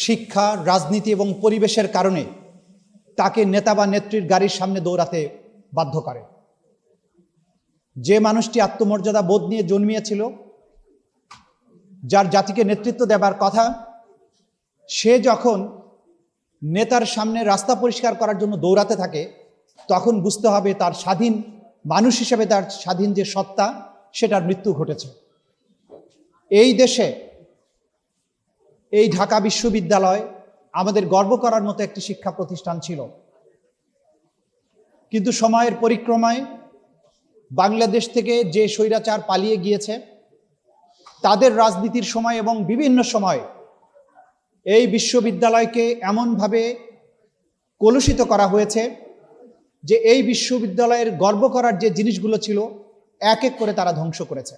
শিক্ষা, রাজনীতি এবং পরিবেশের কারণে তাকে নেতা বা নেত্রীর গাড়ির সামনে দৌড়াতে বাধ্য করে। যে মানুষটি আত্মমর্যাদা বোধ নিয়ে জন্মিয়েছিল, যার জাতিকে নেতৃত্ব দেবার কথা, সে যখন নেতার সামনে রাস্তা পরিষ্কার করার জন্য দৌড়াতে থাকে, তখন বুঝতে হবে তার স্বাধীন মানুষ হিসেবে তার স্বাধীন যে সত্তা, সেটার মৃত্যু ঘটেছে। এই দেশে এই ঢাকা বিশ্ববিদ্যালয় আমাদের গর্ব করার মতো একটি শিক্ষা প্রতিষ্ঠান ছিল, কিন্তু সময়ের পরিক্রমায় বাংলাদেশ থেকে যে স্বৈরাচার পালিয়ে গিয়েছে, তাদের রাজনীতির সময় এবং বিভিন্ন সময় এই বিশ্ববিদ্যালয়কে এমনভাবে কলুষিত করা হয়েছে যে এই বিশ্ববিদ্যালয়ের গর্ব করার যে জিনিসগুলো ছিল এক এক করে তারা ধ্বংস করেছে।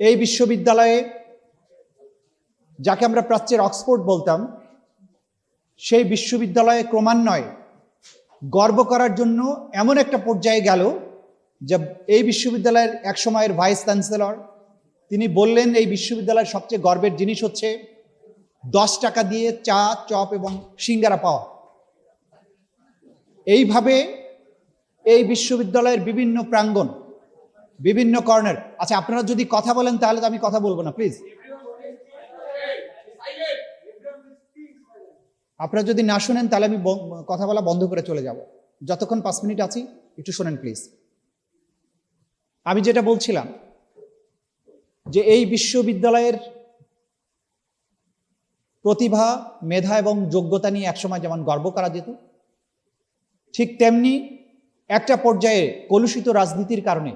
এই বিশ্ববিদ্যালয়ে, যাকে আমরা প্রাচ্যের অক্সফোর্ড বলতাম, সেই বিশ্ববিদ্যালয়ে ক্রমান্বয়ে গর্ব করার জন্য এমন একটা পর্যায়ে গেল যে এই বিশ্ববিদ্যালয়ের এক সময়ের ভাইস চ্যান্সেলর তিনি বললেন, এই বিশ্ববিদ্যালয়ের সবচেয়ে গর্বের জিনিস হচ্ছে 10 টাকা দিয়ে চা, চপ এবং সিঙ্গারা পাওয়া। এইভাবে এই বিশ্ববিদ্যালয়ের বিভিন্ন প্রাঙ্গণ, বিভিন্ন কর্নার, আচ্ছা আপনারা যদি কথা বলেন তাহলে তো আমি কথা বলবো না, প্লিজ। আপনারা যদি না শুনেন তাহলে আমি কথা বলা বন্ধ করে চলে যাব। যতক্ষণ 5 মিনিট আছি একটু শোনেন প্লিজ। আমি যেটা বলছিলাম যে এই বিশ্ববিদ্যালয়ের প্রতিভা, মেধা এবং যোগ্যতা নিয়ে একসময় যেমন গর্ব করা যেত, ঠিক তেমনি একটা পর্যায়ে কলুষিত রাজনীতির কারণে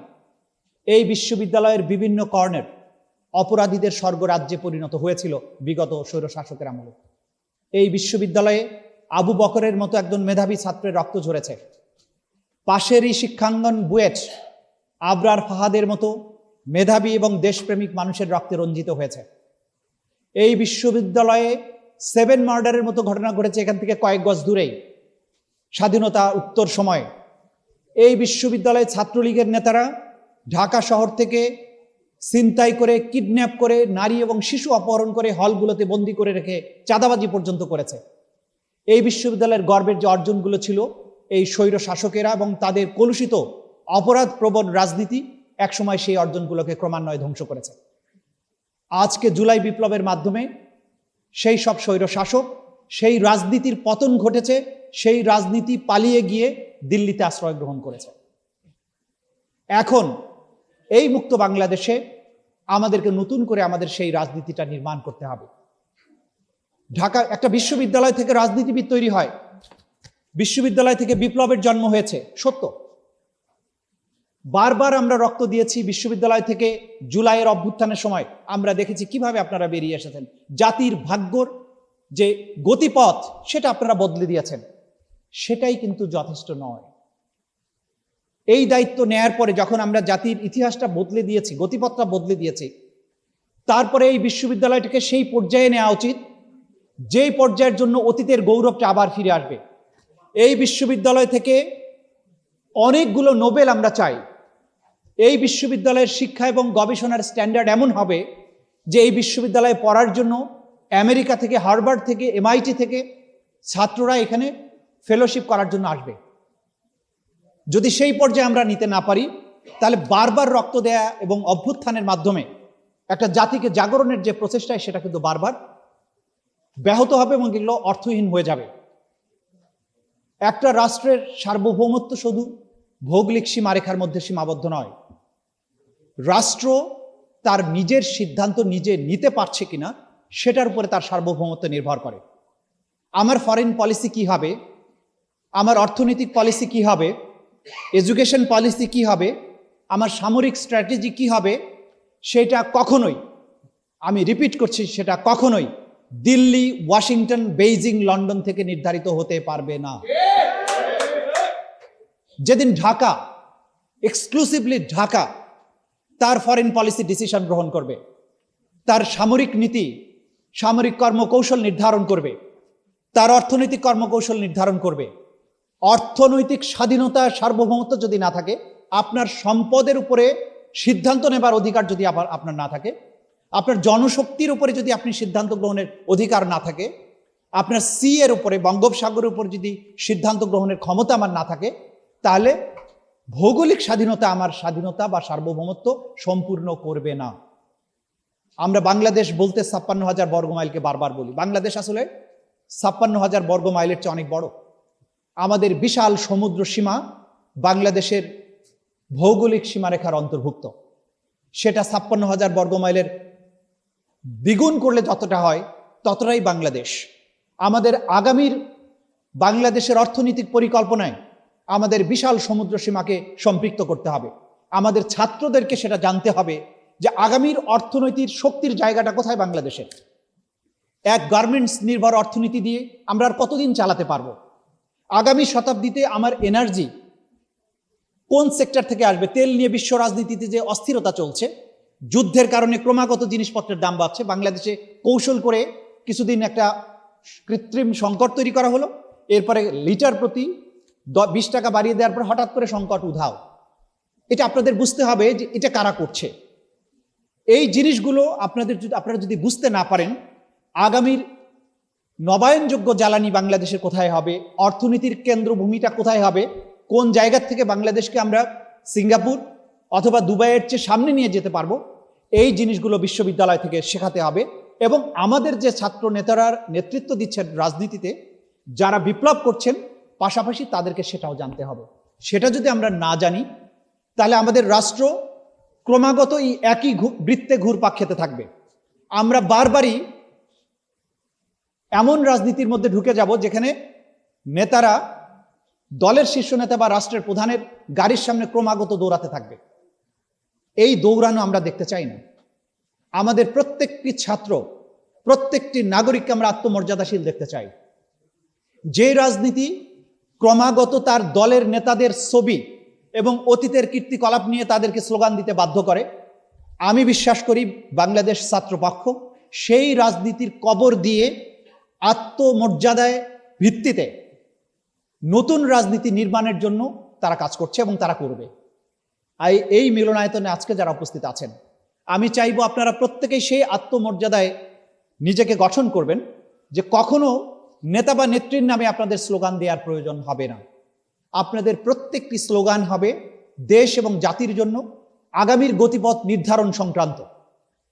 এই বিশ্ববিদ্যালয়ের বিভিন্ন কর্নার অপরাধীদের স্বর্গরাজ্যে পরিণত হয়েছিল বিগত স্বৈরশাসকের আমলে। এই বিশ্ববিদ্যালয়ে আবু বকরের মতো একজন মেধাবী ছাত্রের রক্ত ঝরেছে। পাশেরই শিক্ষাঙ্গন বুয়েট আবরার ফাহাদের মতো মেধাবী এবং দেশপ্রেমিক মানুষের রক্তে রঞ্জিত হয়েছে। এই বিশ্ববিদ্যালয়ে 7 মার্ডারের মতো ঘটনা ঘটেছে এখান থেকে কয়েক গজ দূরেই, স্বাধীনতা উত্তর সময়ে। এই বিশ্ববিদ্যালয়ে ছাত্রলীগের নেতারা ঢাকা শহর থেকে ছিনতাই করে, কিডন্যাপ করে, নারী এবং শিশু অপহরণ করে হলগুলোতে বন্দি করে রেখে চাঁদাবাজি পর্যন্ত করেছে। এই বিশ্ববিদ্যালয়ের গর্বের যে অর্জনগুলো ছিল, এই স্বৈর শাসকেরা এবং তাদের কলুষিত অপরাধ প্রবণ রাজনীতি একসময় সেই অর্জনগুলোকে ক্রমান্বয়ে ধ্বংস করেছে। আজকে জুলাই বিপ্লবের মাধ্যমে সেই সব স্বৈর শাসক, সেই রাজনীতির পতন ঘটেছে, সেই রাজনীতি পালিয়ে গিয়ে দিল্লিতে আশ্রয় গ্রহণ করেছে। এখন এই মুক্ত বাংলাদেশে আমাদেরকে নতুন করে আমাদের সেই রাজনীতিটা নির্মাণ করতে হবে। ঢাকা একটা বিশ্ববিদ্যালয় থেকে রাজনীতিবিদ তৈরি হয়, বিশ্ববিদ্যালয় থেকে বিপ্লবের জন্ম হয়েছে, সত্য। বারবার আমরা রক্ত দিয়েছি বিশ্ববিদ্যালয় থেকে। জুলাইয়ের অভ্যুত্থানের সময় আমরা দেখেছি কিভাবে আপনারা বেরিয়ে এসেছেন। জাতির ভাগ্যর যে গতিপথ সেটা আপনারা বদলে দিয়েছেন, সেটাই কিন্তু যথেষ্ট নয়। এই দায়িত্ব নেয়ার পরে যখন আমরা জাতির ইতিহাসটা বদলে দিয়েছি, গতিপথটা বদলে দিয়েছি, তারপরে এই বিশ্ববিদ্যালয়টাকে সেই পর্যায়ে নেওয়া উচিত যেই পর্যায়ের জন্য অতীতের গৌরবটা আবার ফিরে আসবে। এই বিশ্ববিদ্যালয় থেকে অনেকগুলো নোবেল আমরা চাই। এই বিশ্ববিদ্যালয়ের শিক্ষা এবং গবেষণার স্ট্যান্ডার্ড এমন হবে যে এই বিশ্ববিদ্যালয়ে পড়ার জন্য আমেরিকা থেকে, হার্ভার্ড থেকে, MIT থেকে ছাত্ররা এখানে ফেলোশিপ করার জন্য আসবে। যদি সেই পর্যায়ে আমরা নিতে না পারি, তাহলে বারবার রক্ত দেয়া এবং অভ্যুত্থানের মাধ্যমে একটা জাতিকে জাগরণের যে প্রচেষ্টা, সেটা কিন্তু বারবার ব্যাহত হবে এবং এগুলো অর্থহীন হয়ে যাবে। একটা রাষ্ট্রের সার্বভৌমত্ব শুধু ভৌগোলিক সীমারেখার মধ্যে সীমাবদ্ধ নয়। রাষ্ট্র তার নিজের সিদ্ধান্ত নিজে নিতে পারছে কিনা সেটার উপরে তার সার্বভৌমত্ব নির্ভর করে। আমার ফরেন পলিসি কি হবে, আমার অর্থনৈতিক পলিসি কি হবে, এডুকেশন পলিসি কি হবে, আমার সামরিক স্ট্র্যাটেজি কি হবে, সেটা কখনোই, আমি রিপিট করছি, সেটা কখনোই দিল্লি, ওয়াশিংটন, বেইজিং, লন্ডন থেকে নির্ধারিত হতে পারবে না। যেদিন ঢাকা, এক্সক্লুসিভলি ঢাকা তার ফরেন পলিসি ডিসিশন গ্রহণ করবে, তার সামরিক নীতি, সামরিক কর্মকৌশল নির্ধারণ করবে, তার অর্থনৈতিক কর্মকৌশল নির্ধারণ করবে, অর্থনৈতিক স্বাধীনতা, সার্বভৌমত্ব যদি না থাকে, আপনার সম্পদের উপরে সিদ্ধান্ত নেবার অধিকার যদি আপনার না থাকে, আপনার জনশক্তির উপরে যদি আপনি সিদ্ধান্ত গ্রহণের অধিকার না থাকে, আপনার সি এর উপরে, বঙ্গোপসাগরের উপর যদি সিদ্ধান্ত গ্রহণের ক্ষমতা আমার না থাকে, তাহলে ভৌগোলিক স্বাধীনতা আমার স্বাধীনতা বা সার্বভৌমত্ব সম্পূর্ণ করবে না। আমরা বাংলাদেশ বলতে 56,000 বর্গমাইলকে বারবার বলি। বাংলাদেশ আসলে 56,000 বর্গমাইলের চেয়ে অনেক বড়। আমাদের বিশাল সমুদ্র সীমা বাংলাদেশের ভৌগোলিক সীমারেখার অন্তর্ভুক্ত। সেটা 56,000 বর্গমাইলের দ্বিগুণ করলে যতটা হয় ততটাই বাংলাদেশ। আমাদের আগামীর বাংলাদেশের অর্থনৈতিক পরিকল্পনায় আমাদের বিশাল সমুদ্র সীমাকে সম্পৃক্ত করতে হবে। আমাদের ছাত্রদেরকে সেটা জানতে হবে যে আগামীর অর্থনৈতিক শক্তির জায়গাটা কোথায় বাংলাদেশের। এক গার্মেন্টস নির্ভর অর্থনীতি দিয়ে আমরা আর কতদিন চালাতে পারবো? আগামী শতাব্দীতে আমার এনার্জি কোন সেক্টর থেকে আসবে? তেল নিয়ে বিশ্ব রাজনীতিতে যে অস্থিরতা চলছে, যুদ্ধের কারণে ক্রমাগত জিনিসপত্রের দাম বাড়ছে, বাংলাদেশে কৌশল করে কিছুদিন একটা কৃত্রিম সংকট তৈরি করা হলো, এরপরে লিটার প্রতি 20 টাকা বাড়িয়ে দেওয়ার পর হঠাৎ করে সংকট উধাও। এটা আপনাদের বুঝতে হবে যে এটা কারা করছে। এই জিনিসগুলো আপনারা যদি বুঝতে না পারেন, আগামীর নবায়নযোগ্য জ্বালানি বাংলাদেশের কোথায় হবে, অর্থনীতির কেন্দ্রভূমিটা কোথায় হবে, কোন জায়গা থেকে বাংলাদেশকে আমরা সিঙ্গাপুর অথবা দুবাইয়ের চেয়ে সামনে নিয়ে যেতে পারবো, এই জিনিসগুলো বিশ্ববিদ্যালয় থেকে শেখাতে হবে। এবং আমাদের যে ছাত্র নেতারা নেতৃত্ব দিচ্ছেন রাজনীতিতে, যারা বিপ্লব করছেন, পাশাপাশি তাদেরকে সেটাও জানতে হবে। সেটা যদি আমরা না জানি, তাহলে আমাদের রাষ্ট্র ক্রমাগত এই একই বৃত্তে ঘুরপাক খেতে থাকবে। আমরা বারবারই এমন রাজনীতির মধ্যে ঢুকে যাব যেখানে নেতারা দলের শীর্ষ নেতা বা রাষ্ট্রের প্রধানের গাড়ির সামনে ক্রমাগত দৌড়াতে থাকবে। এই দৌড়ানো আমরা দেখতে চাই না। আমাদের প্রত্যেকটি ছাত্র, প্রত্যেকটি নাগরিককে আমরা আত্মমর্যাদাশীল দেখতে চাই। যে রাজনীতি ক্রমাগত তার দলের নেতাদের ছবি এবং অতীতের কীর্তিকলাপ নিয়ে তাদেরকে স্লোগান দিতে বাধ্য করে, আমি বিশ্বাস করি বাংলাদেশ ছাত্রপক্ষ সেই রাজনীতির কবর দিয়ে আত্মমর্যাদায় ভিত্তিতে নতুন রাজনীতি নির্মাণের জন্য তারা কাজ করছে এবং তারা করবে। এই মিলনায়তনে আজকে যারা উপস্থিত আছেন, আমি চাইবো আপনারা প্রত্যেকেই সেই আত্মমর্যাদায় নিজেকে গঠন করবেন যে কখনো নেতা বা নেত্রীর নামে আপনাদের স্লোগান দেওয়ার প্রয়োজন হবে না। আপনাদের প্রত্যেকটি স্লোগান হবে দেশ এবং জাতির জন্য আগামীর গতিপথ নির্ধারণ সংক্রান্ত।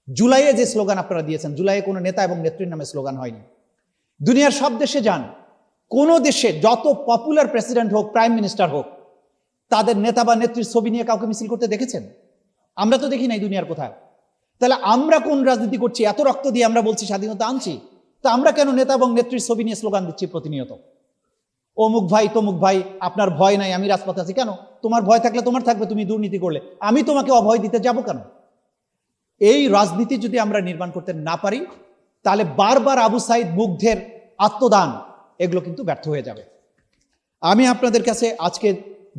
জুলাইয়ে যে স্লোগান আপনারা দিয়েছেন, জুলাইয়ে কোনো নেতা এবং নেত্রীর নামে স্লোগান হয়নি। দুনিয়ার সব দেশে যান, কোনো দেশে যত পপুলার প্রেসিডেন্ট হোক, প্রাইম মিনিস্টার হোক, তাদের নেতা বা নেত্রীর ছবি নিয়ে কাউকে মিছিল করতে দেখেছেন? আমরা তো দেখি নাই দুনিয়ার কোথায়। তাহলে আমরা কোন রাজনীতি করছি? এত রক্ত দিয়ে আমরা বলছি স্বাধীনতা আনছি, তা আমরা কেন নেতা এবং নেত্রীর ছবি নিয়ে স্লোগান দিচ্ছি প্রতিনিয়ত? অমুক ভাই তমুক ভাই, আপনার ভয় নাই, আমি রাজপথে আছি। কেন? তোমার ভয় থাকলে তোমার থাকবে, তুমি দুর্নীতি করলে আমি তোমাকে অভয় দিতে যাব কেন? এই রাজনীতি যদি আমরা নির্মাণ করতে না পারি, তাহলে বারবার আবু সাইদ, মুগ্ধের আত্মদান, এগুলো কিন্তু ব্যর্থ হয়ে যাবে। আমি আপনাদের কাছে আজকে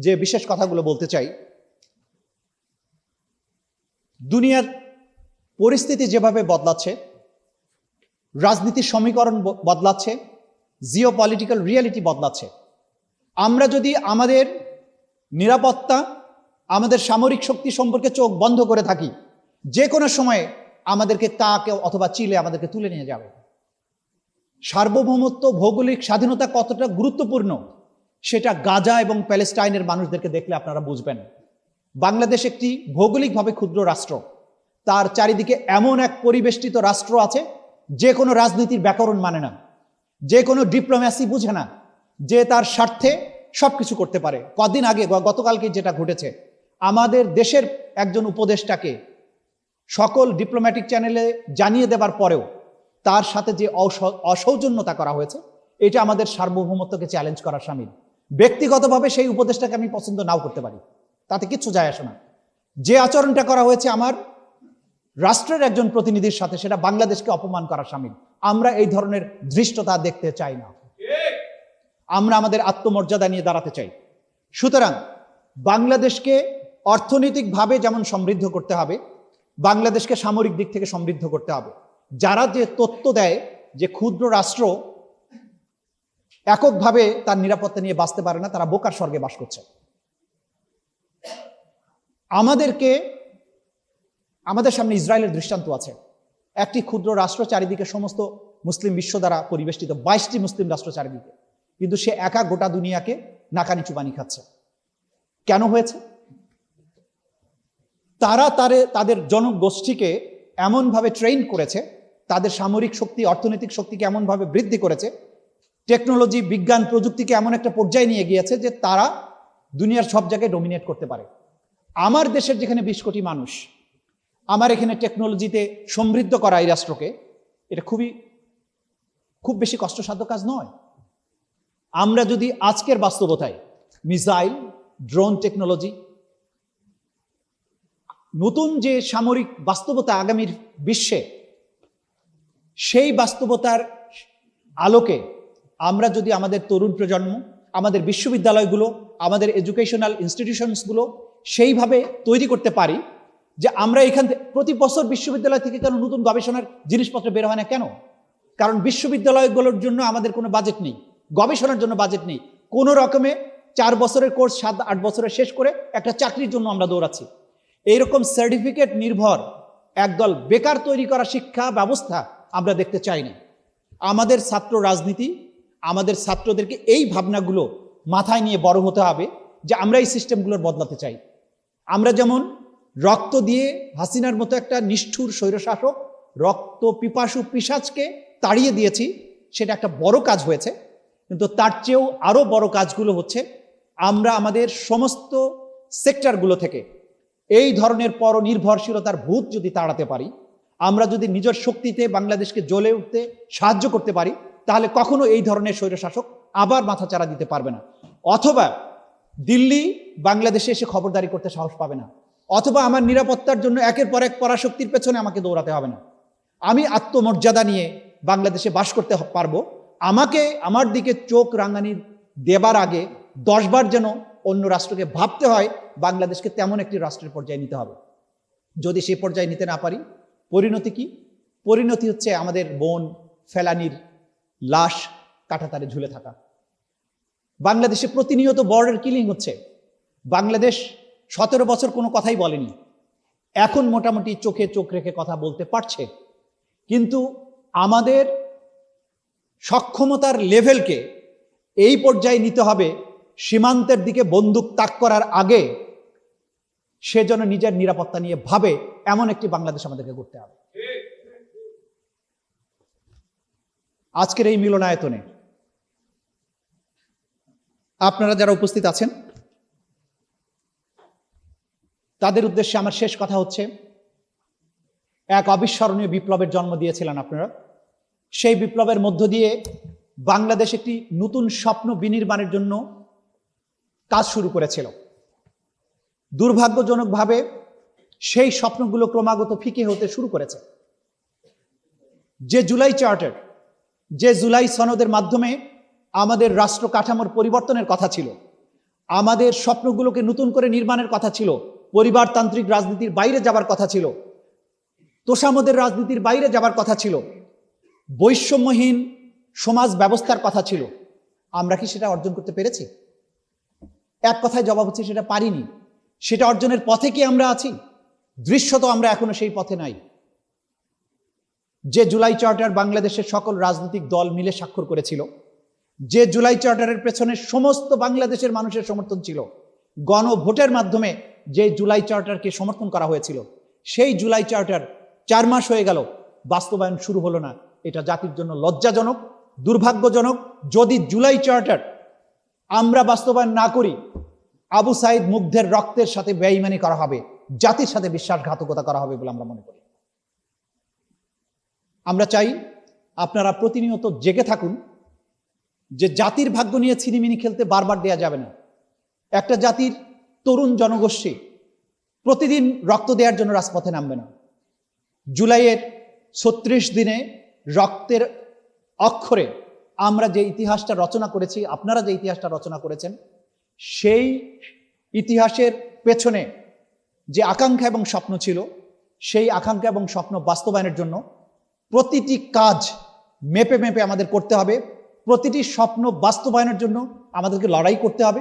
যে বিশেষ কথাগুলো বলতে চাই, দুনিয়ার পরিস্থিতি যেভাবে বদলাচ্ছে, রাজনীতির সমীকরণ বদলাচ্ছে, জিও পলিটিক্যাল রিয়ালিটি বদলাচ্ছে। আমরা যদি আমাদের নিরাপত্তা, আমাদের সামরিক শক্তি সম্পর্কে চোখ বন্ধ করে থাকি, যে কোনো সময়ে আমাদেরকে কাকে অথবা চিলে আমাদেরকে তুলে নিয়ে যাবে। সার্বভৌমত্ব, ভৌগোলিক স্বাধীনতা কতটা গুরুত্বপূর্ণ সেটা গাজা এবং প্যালেস্টাইনের মানুষদেরকে দেখলে আপনারা বুঝবেন। বাংলাদেশ একটি ভৌগোলিকভাবে ক্ষুদ্র রাষ্ট্র, তার চারিদিকে এমন এক পরিবেষ্টিত রাষ্ট্র আছে যে কোনো রাজনীতির ব্যাকরণ মানে না, যে কোনো ডিপ্লোম্যাসি বুঝে না, যে তার স্বার্থে সবকিছু করতে পারে। কদিন আগে, গতকালকে যেটা ঘটেছে, আমাদের দেশের একজন উপদেষ্টাকে সকল ডিপ্লোম্যাটিক চ্যানেলে জানিয়ে দেবার পরেও তার সাথে যে অসৌজন্যতা করা হয়েছে, এটা আমাদের সার্বভৌমত্বকে চ্যালেঞ্জ করার শামিল। ব্যক্তিগতভাবে সেই উপদেষ্টাকে আমি পছন্দ নাও করতে পারি, তাতে কিচ্ছু যায় আসে না। যে আচরণটা করা হয়েছে আমার রাষ্ট্রের একজন প্রতিনিধির সাথে, সেটা বাংলাদেশকে অপমান করার শামিল। আমরা এই ধরনের ধৃষ্টতা দেখতে চাই না। আমরা আমাদের আত্মমর্যাদা নিয়ে দাঁড়াতে চাই। সুতরাং বাংলাদেশকে অর্থনৈতিকভাবে যেমন সমৃদ্ধ করতে হবে, বাংলাদেশকে সামরিক দিক থেকে সমৃদ্ধ করতে হবে। যারা যে তথ্য দেয় যে ক্ষুদ্র রাষ্ট্র এককভাবে তার নিরাপত্তা নিয়ে বাঁচতে পারে না, তারা বোকার স্বর্গে বাস করছে। আমাদের সামনে ইসরায়েলের দৃষ্টান্ত আছে। একটি ক্ষুদ্র রাষ্ট্র, চারিদিকে সমস্ত মুসলিম বিশ্ব দ্বারা পরিবেষ্টিত, 22টি মুসলিম রাষ্ট্র চারিদিকে, কিন্তু সে একা গোটা দুনিয়াকে নাকানি চুবানি খাচ্ছে। কেন হয়েছে? তারা তাদের জনগোষ্ঠীকে এমনভাবে ট্রেন করেছে, তাদের সামরিক শক্তি, অর্থনৈতিক শক্তিকে এমনভাবে বৃদ্ধি করেছে, টেকনোলজি, বিজ্ঞান, প্রযুক্তিকে এমন একটা পর্যায়ে নিয়ে গিয়েছে যে তারা দুনিয়ার সব জায়গায় ডমিনেট করতে পারে। আমার দেশের যেখানে 20 কোটি মানুষ, আমার এখানে টেকনোলজিতে সমৃদ্ধ করা এই রাষ্ট্রকে, এটা খুব বেশি কষ্টসাধ্য কাজ নয়। আমরা যদি আজকের বাস্তবতায় মিসাইল, ড্রোন টেকনোলজি, নতুন যে সামরিক বাস্তবতা আগামীর বিশ্বে, সেই বাস্তবতার আলোকে আমরা যদি আমাদের তরুণ প্রজন্ম, আমাদের বিশ্ববিদ্যালয়গুলো, আমাদের এডুকেশনাল ইনস্টিটিউশনসগুলো সেইভাবে তৈরি করতে পারি যে আমরা এখান থেকে প্রতি বছর বিশ্ববিদ্যালয় থেকে কেন নতুন গবেষণার জিনিসপত্র বের হয় না কেন? কারণ বিশ্ববিদ্যালয়গুলোর জন্য আমাদের কোনো বাজেট নেই, গবেষণার জন্য বাজেট নেই। কোনো রকমে 4 বছরের কোর্স 7-8 বছরে শেষ করে একটা চাকরির জন্য আমরা দৌড়াচ্ছি। এইরকম সার্টিফিকেট নির্ভর একদল বেকার তৈরি করা শিক্ষা ব্যবস্থা আমরা দেখতে চাই না। আমাদের ছাত্র রাজনীতি, আমাদের ছাত্রদেরকে এই ভাবনাগুলো মাথায় নিয়ে বড় হতে হবে যে আমরা এই সিস্টেমগুলোর বদলাতে চাই। আমরা যেমন রক্ত দিয়ে হাসিনার মতো একটা নিষ্ঠুর স্বৈরশাসক, রক্ত পিপাসু পিশাচকে তাড়িয়ে দিয়েছি, সেটা একটা বড় কাজ হয়েছে, কিন্তু তার চেয়েও আরো বড় কাজগুলো হচ্ছে আমরা আমাদের সমস্ত সেক্টরগুলো থেকে এই ধরনের পরনির্ভরশীলতার ভূত যদি তাড়াতে পারি, আমরা যদি নিজের শক্তিতে বাংলাদেশকে জ্বলে উঠতে সাহায্য করতে পারি, তাহলে কখনো এই ধরনের স্বৈরশাসক আবার মাথাচাড়া দিতে পারবে না। অথবা দিল্লি বাংলাদেশে এসে খবরদারি করতে সাহস পাবে না, অথবা আমার নিরাপত্তার জন্য একের পর এক পরাশক্তির পেছনে আমাকে দৌড়াতে হবে না। আমি আত্মমর্যাদা নিয়ে বাংলাদেশে বাস করতে পারবো। আমাকে আমার দিকে চোখ রাঙানি দেবার আগে 10 বার যেন অন্য রাষ্ট্রকে ভাবতে হয় বাংলাদেশকে তেমন একটি রাষ্ট্রের পর্যায়ে নিতে হবে। যদি সেই পর্যায়ে নিতে না পারি, পরিণতি কি? পরিণতি হচ্ছে আমাদের বোন ফেলানির লাশ কাঁটাতারে ঝুলে থাকা। বাংলাদেশে প্রতিনিয়ত বর্ডার কিলিং হচ্ছে। বাংলাদেশ 17 বছর কোনো কথাই বলেনি, এখন মোটামুটি চোখে চোখ রেখে কথা বলতে পারছে। কিন্তু আমাদের সক্ষমতার লেভেলকে এই পর্যায়ে নিতে হবে, সীমান্তের দিকে বন্দুক তাক করার আগে সে যেন নিজের নিরাপত্তা নিয়ে ভাবে, এমন একটি বাংলাদেশ আমাদেরকে করতে হবে। আজকের এই মিলনায়তনে আপনারা যারা উপস্থিত আছেন, তাদের উদ্দেশ্যে আমার শেষ কথা হচ্ছে, এক অবিস্মরণীয় বিপ্লবের জন্ম দিয়েছিলেন আপনারা। সেই বিপ্লবের মধ্য দিয়ে বাংলাদেশ একটি নতুন স্বপ্ন বিনির্মাণের জন্য কাজ শুরু করেছিল। দুর্ভাগ্যজনকভাবে সেই স্বপ্নগুলো ক্রমাগত ফিকে হতে শুরু করেছে। যে জুলাই চার্টার, যে জুলাই সনদের মাধ্যমে আমাদের রাষ্ট্র কাঠামোর পরিবর্তনের কথা ছিল, আমাদের স্বপ্নগুলোকে নতুন করে নির্মাণের কথা ছিল, পরিবারতান্ত্রিক রাজনীতির বাইরে যাবার কথা ছিল, তোষামোদের রাজনীতির বাইরে যাবার কথা ছিল, বৈষম্যহীন সমাজ ব্যবস্থার কথা ছিল, আমরা কি সেটা অর্জন করতে পেরেছি? এক কথায় জবাব হচ্ছে সেটা পারিনি। সেটা অর্জনের পথে কি আমরা আছি? দৃশ্যত আমরা এখনো সেই পথে নাই। যে জুলাই চার্টার বাংলাদেশের সকল রাজনৈতিক দল মিলে স্বাক্ষর করেছিল, যে জুলাই চার্টারের পেছনে সমস্ত বাংলাদেশের মানুষের সমর্থন ছিল, গণভোটের মাধ্যমে যে জুলাই চার্টারকে সমর্থন করা হয়েছিল, সেই জুলাই চার্টার 4 মাস হয়ে গেল, বাস্তবায়ন শুরু হলো না। এটা জাতির জন্য লজ্জাজনক, দুর্ভাগ্যজনক। যদি জুলাই চার্টার আমরা বাস্তবায়ন না করি, আবু সাইদ মুগ্ধের রক্তের সাথে বেঈমানি করা হবে, জাতির সাথে বিশ্বাসঘাতকতা করা হবে বলে আমরা মনে করি। আমরা চাই আপনারা প্রতিনিয়ত জেগে থাকুন, যে জাতির ভাগ্য নিয়ে ছিনিমিনি খেলতে বারবার দেয়া যাবে না। একটা জাতির তরুণ জনগোষ্ঠী প্রতিদিন রক্ত দেওয়ার জন্য রাজপথে নামবে না। জুলাইয়ের 36 দিনে রক্তের অক্ষরে আমরা যে ইতিহাসটা রচনা করেছি, আপনারা যে ইতিহাসটা রচনা করেছেন, সেই ইতিহাসের পেছনে যে আকাঙ্ক্ষা এবং স্বপ্ন ছিল, সেই আকাঙ্ক্ষা এবং স্বপ্ন বাস্তবায়নের জন্য প্রতিটি কাজ মেপে মেপে আমাদের করতে হবে। প্রতিটি স্বপ্ন বাস্তবায়নের জন্য আমাদেরকে লড়াই করতে হবে,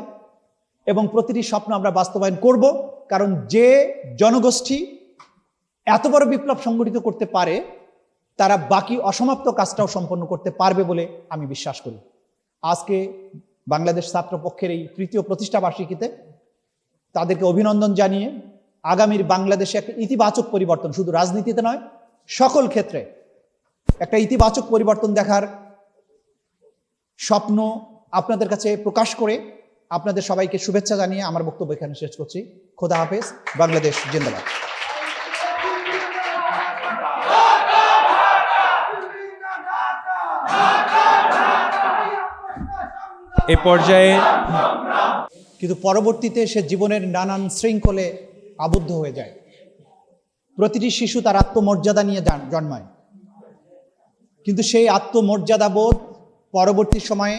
এবং প্রতিটি স্বপ্ন আমরা বাস্তবায়ন করব। কারণ যে জনগোষ্ঠী এত বড় বিপ্লব সংগঠিত করতে পারে, তারা বাকি অসমাপ্ত কাজটাও সম্পন্ন করতে পারবে বলে আমি বিশ্বাস করি। আজকে বাংলাদেশ ছাত্র পক্ষের এই তৃতীয় প্রতিষ্ঠাবার্ষিকীতে তাদেরকে অভিনন্দন জানিয়ে আগামীর বাংলাদেশে একটা ইতিবাচক পরিবর্তন, শুধু রাজনীতিতে নয় সকল ক্ষেত্রে একটা ইতিবাচক পরিবর্তন দেখার স্বপ্ন আপনাদের কাছে প্রকাশ করে আপনাদের সবাইকে শুভেচ্ছা জানিয়ে আমার বক্তব্য এখানে শেষ করছি। খোদা হাফেজ। বাংলাদেশ জিন্দাবাদ। এ পর্যায়ে কিন্তু পরবর্তীতে সে জীবনের নানান শৃঙ্খলে আবদ্ধ হয়ে যায়। প্রতিটি শিশু তার আত্মমর্যাদা নিয়ে জন্মায়, কিন্তু সেই আত্মমর্যাদা বোধ পরবর্তী সময়ে